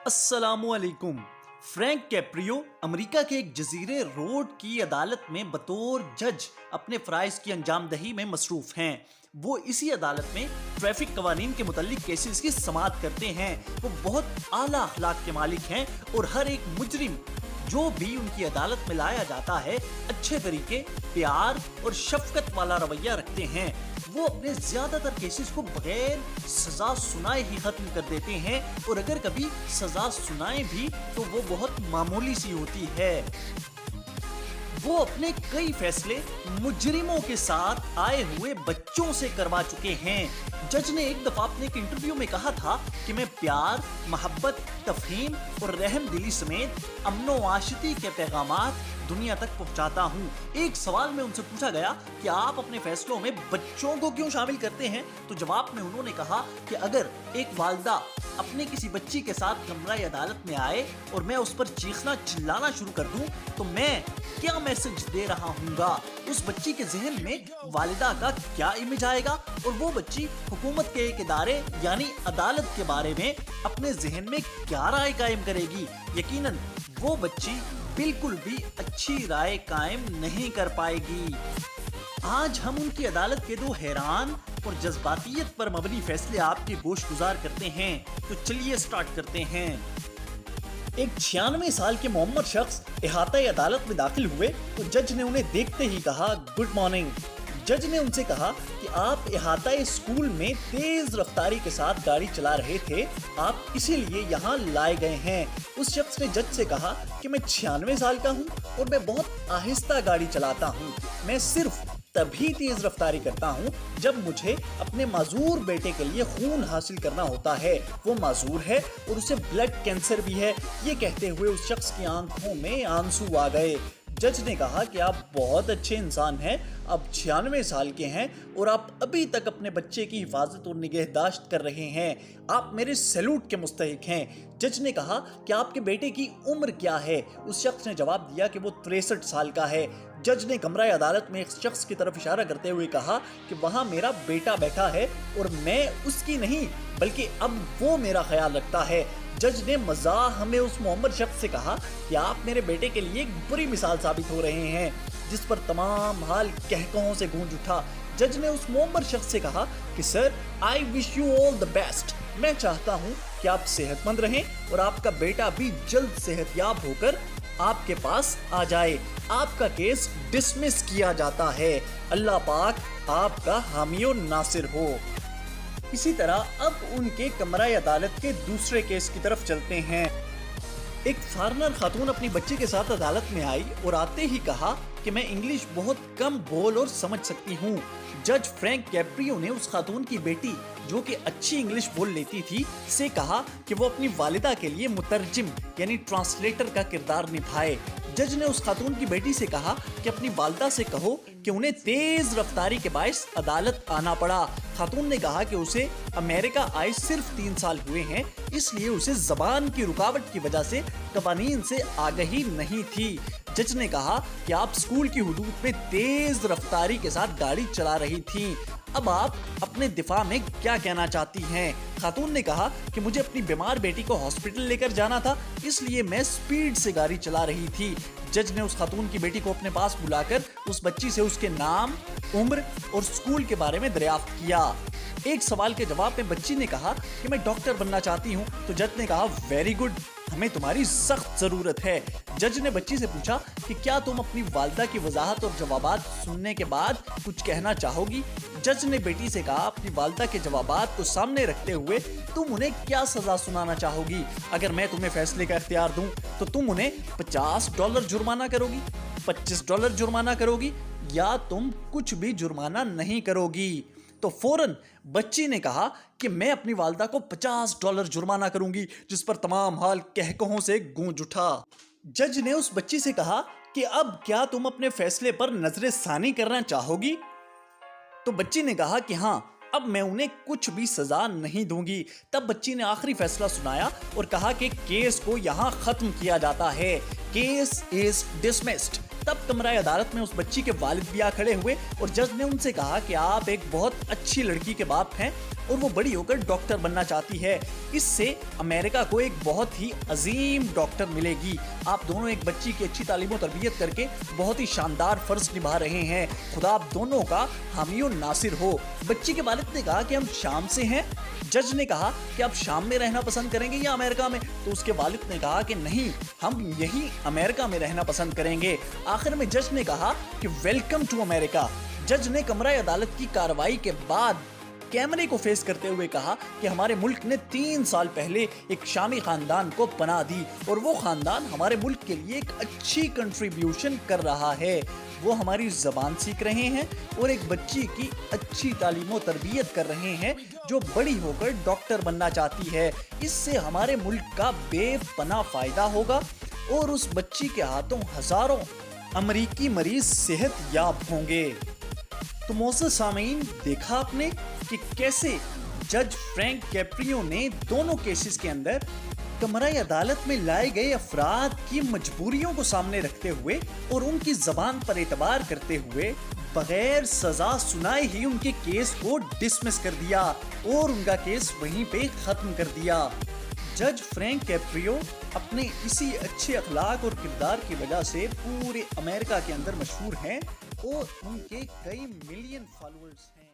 अस्सलाम वालेकुम। Frank Caprio America के एक जजीरे रोड की अदालत में बतौर जज अपने फ़राइज़ की अंजामदही में मसरूफ़ हैं। वो इसी अदालत में ट्रैफिक कवानीन के मुतल्लिक केसेस की समाअत करते हैं। वो बहुत आला अखलाक के मालिक हैं और हर एक मुजरिम जो भी उनकी अदालत में लाया जाता है अच्छे तरीके, प्यार और शफकत वाला रवैया रखते हैं। वो अपने ज्यादातर केसेस को बगैर सजा सुनाए ही खत्म कर देते हैं और अगर कभी सजा सुनाए भी तो वो बहुत मामूली सी होती है। वो अपने कई फैसले मुजरिमों के साथ आए हुए बच्चों से करवा चुके हैं। जज ने एक दफा अपने एक इंटरव्यू में कहा था कि मैं प्यार, मोहब्बत, तफहीम और रहम दिली समेत अमनो आशिती के पैगामात दुनिया तक पहुंचाता हूं। एक सवाल में उनसे पूछा गया कि आप अपने फैसलों में बच्चों को क्यों शामिल करते हैं, तो जवाब में उन्होंने कहा कि अगर एक वालिदा अपने किसी बच्ची के साथ कमरा अदालत में आए और मैं उस पर चीखना चिल्लाना शुरू कर दूं तो मैं क्या मैसेज दे रहा हूँगा, उस बच्ची के जहन में वालिदा का क्या इमेज आएगा और वो बच्ची हुकूमत के एक इदारे यानी अदालत के बारे में अपने जहन में क्या राय कायम करेगी। यकीनन वो बच्ची बिल्कुल भी अच्छी राय कायम नहीं कर पाएगी। आज हम उनकी अदालत के दो हैरान और जज्बातियत पर मबनी फैसले आपके गोश गुजार करते हैं, तो चलिए स्टार्ट करते हैं। एक 96 साल के मोहम्मद शख्स इहाता अदालत में दाखिल हुए तो जज ने उन्हें देखते ही कहा गुड मॉर्निंग। जज ने उनसे कहा कि आप इहाता स्कूल में तेज रफ्तारी के साथ गाड़ी चला रहे थे, आप इसीलिए यहाँ लाए गए हैं। उस शख्स ने जज से कहा कि मैं 96 साल का हूँ और मैं बहुत आहिस्ता गाड़ी चलाता हूँ। मैं सिर्फ तभी तेज रफ्तारी करता हूँ जब मुझे अपने माजूर बेटे के लिए खून हासिल करना होता है। वो माजूर है और उसे ब्लड कैंसर भी है। ये कहते हुए उस शख्स की आंखों में आंसू आ गए। जज ने कहा कि आप बहुत अच्छे इंसान हैं, आप 96 साल के हैं और आप अभी तक अपने बच्चे की हिफाजत और निगहदाश्त कर रहे हैं, आप मेरे सैल्यूट के मुस्तहिक हैं। जज ने कहा कि आपके बेटे की उम्र क्या है। उस शख्स ने जवाब दिया कि वो 63 साल का है। जज ने कमरा अदालत में एक शख्स की तरफ इशारा करते हुए कहा कि वहाँ मेरा बेटा बैठा है और मैं उसकी नहीं बल्कि अब वो मेरा ख्याल रखता है। जज ने मज़ाह में उस मोहम्मद शख्स से कहा कि आप मेरे बेटे के लिए एक बुरी मिसाल साबित हो रहे हैं, जिस पर तमाम हाल कहकहों से गूंज उठा। जज ने उस मोहम्मद शख्स से कहा कि sir I wish you all the best. मैं चाहता हूँ कि आप सेहतमंद रहें और आपका बेटा भी जल्द सेहतयाब होकर आपके पास आ जाए। आपका केस डिसमिस किया जाता है। अल्लाह पाक आपका हामी और नासिर हो। इसी तरह अब उनके कमरा अदालत के दूसरे केस की तरफ चलते हैं। एक फॉरेनर खातून अपनी बच्ची के साथ अदालत में आई और आते ही कहा कि मैं इंग्लिश बहुत कम बोल और समझ सकती हूँ। जज फ्रैंक कैप्रियो ने उस खातून की बेटी जो कि अच्छी इंग्लिश बोल लेती थी से कहा कि वो अपनी वालिदा के लिए मुतरजिम यानी ट्रांसलेटर का किरदार निभाए। जज ने उस खातून की बेटी से कहा कि अपनी वालिदा से कहो कि उन्हें तेज रफ्तारी के बायस अदालत आना पड़ा। खातून ने कहा कि उसे अमेरिका आए सिर्फ 3 साल हुए हैं, इसलिए उसे जबान की रुकावट की वजह से कवानीन से आगाही नहीं थी। जज ने कहा कि आप स्कूल की हुदूद में तेज रफ्तारी के साथ गाड़ी चला रही थी। अब आप अपने दिफा में क्या कहना चाहती हैं? खातून ने कहा कि मुझे अपनी बीमार बेटी को हॉस्पिटल लेकर जाना था, इसलिए मैं स्पीड से गाड़ी चला रही थी। जज ने उस खातून की बेटी को अपने पास बुलाकर उस बच्ची से उसके नाम, उम्र और स्कूल के बारे में दरियाफ्त किया। एक सवाल के जवाब में बच्ची ने कहा कि मैं डॉक्टर बनना चाहती हूँ, तो जज ने कहा वेरी गुड, हमें तुम्हारी सख्त जरूरत है। जज ने बच्ची से पूछा कि क्या तुम अपनी वालिदा की वजाहत और जवाबात सुनने के बाद कुछ कहना चाहोगी। जज ने बेटी से कहा अपनी वालिदा के जवाबात को सामने रखते हुए तुम उन्हें क्या सजा सुनाना चाहोगी। अगर मैं तुम्हें फैसले का इख्तियार दूं तो तुम उन्हें $50 जुर्माना करोगी, $25 जुर्माना करोगी या तुम कुछ भी जुर्माना नहीं करोगी। तो फौरन बच्ची ने कहा कि मैं अपनी वालिदा को $50 जुर्माना करूंगी, जिस पर तमाम हाल कहकहों से गूंज उठा। जज ने उस बच्ची से कहा कि अब क्या तुम अपने फैसले पर नजरे सानी करना चाहोगी। तो बच्ची ने कहा कि हाँ, अब मैं उन्हें कुछ भी सजा नहीं दूंगी। तब बच्ची ने आखिरी फैसला सुनाया और कहा कि केस को यहाँ खत्म किया जाता है, केस इज डिसमिस्ड। तब कमरा अदालत में उस बच्ची के वालिद भी आ खड़े हुए और जज ने उनसे कहा कि आप एक बहुत अच्छी लड़की के बाप हैं और वो बड़ी होकर डॉक्टर बनना चाहती है। इससे अमेरिका को एक बहुत ही अजीम डॉक्टर मिलेगी। आप दोनों एक बच्ची की अच्छी तालीम और तरबियत करके बहुत ही शानदार फर्ज निभा रहे हैं। खुदा आप दोनों का हामी और नासिर हो। बच्ची के वालिद ने कहा कि हम शाम से हैं। जज ने कहा कि आप शाम में रहना पसंद करेंगे या अमेरिका में? तो उसके वालिद ने कहा कि नहीं, हम यही अमेरिका में रहना पसंद करेंगे। आखिर में जज ने कहा कि वेलकम टू अमेरिका। जज ने कमरा अदालत की कार्रवाई के बाद कैमरे को फेस करते हुए कहा कि हमारे मुल्क ने 3 साल पहले एक शामी खानदान को पनाह दी और वो खानदान हमारे मुल्क के लिए एक अच्छी कंट्रीब्यूशन कर रहा है। वो हमारी ज़बान सीख रहे हैं और एक बच्ची की अच्छी तालीम और तरबियत कर रहे हैं जो बड़ी होकर डॉक्टर बनना चाहती है। इससे हमारे मुल्क का बेपनाह फ़ायदा होगा और उस बच्ची के हाथों हज़ारों अमरीकी मरीज सेहत याब होंगे। तो मोअज़्ज़ज़ सामीन, देखा आपने कि कैसे जज फ्रैंक कैप्रियो ने दोनों केसेस के अंदर कमरा अदालत में लाए गए अफराद की मजबूरियों को सामने रखते हुए और उनकी जबान पर एतबार करते हुए बगैर सजा सुनाए ही उनके केस को डिसमिस कर दिया और उनका केस वहीं पे खत्म कर दिया। जज फ्रैंक कैप्रियो अपने इसी अच्छे अखलाक और किरदार की वजह से पूरे अमेरिका के अंदर मशहूर हैं और उनके कई मिलियन फॉलोअर्स हैं।